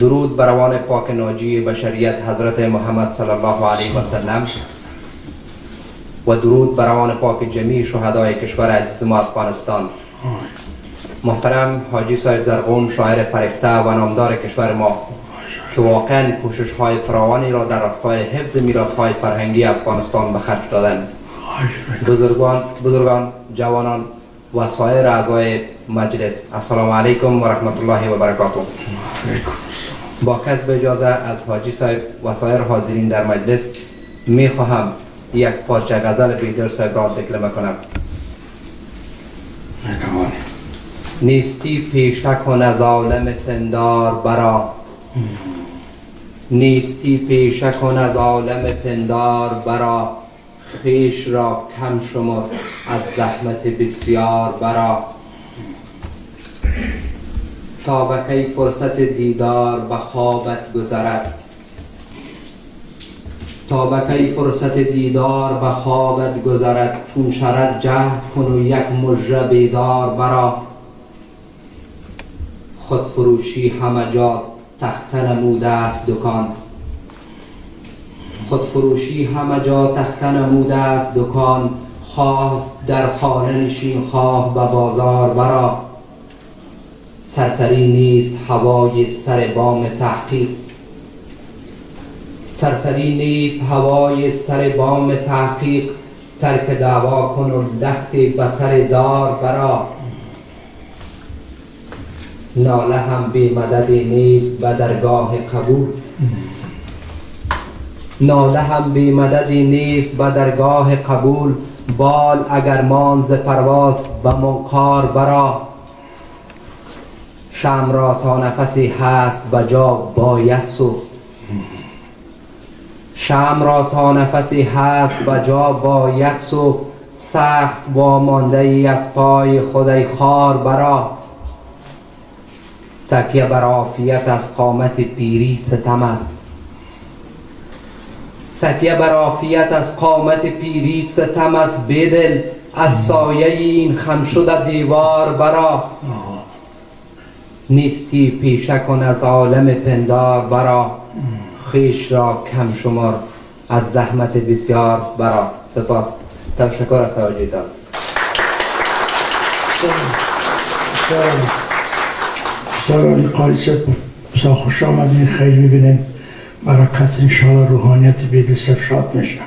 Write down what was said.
درود بر روان پاک ناجی بشریت حضرت محمد صلی الله علیه و سلم و درود بر روان پاک جمیع شهدای کشور عزیز ما افغانستان. محترم حاجی صاحب زرغون، شاعر فرهیخته و نامدار کشور ما که واقعا کوشش های فراوانی را در راستای حفظ میراث های فرهنگی افغانستان به خرج دادند. بزرگان، جوانان و سایر اعضای مجلس، السلام علیکم و رحمت الله و برکاته. با کسب اجازه از حاجی صاحب و سایر حاضرین در مجلس می خواهم یک پارچه غزل بیدر صاحب را دکلمه کنم. نیستی پیشک و از عالم پندار برا، نیستی پیشک و از عالم پندار برا، خویش را کم شمر از زحمت بسیار برا. تا به کی فرصت دیدار به خوابت گذرد، تا به کی فرصت دیدار به خوابت گذرد، چون شرط جهد کن و یک مژه بیدار برا. خودفروشی همه جا تخته نموده است دکان، خودفروشی همه جا تخته نموده است دکان، خواه در خانه نشین خواه به بازار برا. سرسری نیست هوای سر بام تحقیق، سرسری نیست هوای سر بام تحقیق، ترک دعوا کن و لخت بسر دار برا. ناله هم بی مددی نیست به درگاه قبول، ناله هم بی مددی نیست به درگاه قبول، بال اگر ماند ز پرواز به منقار برا. شمع را تا نفسی هست به جا باید سوخت، شمع را تا نفسی هست به جا باید سوخت، سخت وامانده ای از پای خودی خار برا. تکیه بر عافیت از قامت پیری ستم است، تکیه بر عافیت از قامت پیری ستم است، بیدل از سایه این خم شده دیوار برا. نیستی پیشه کن از عالم پندار برا، خویش را کم شمار از زحمت بسیار برا. سپاس، تشکر از توجهتان. سلام قاری صاحب، خوش آمدین. خیلی میبینیم برکت انشاءالله روحانیت بیدل سر شاد میشه.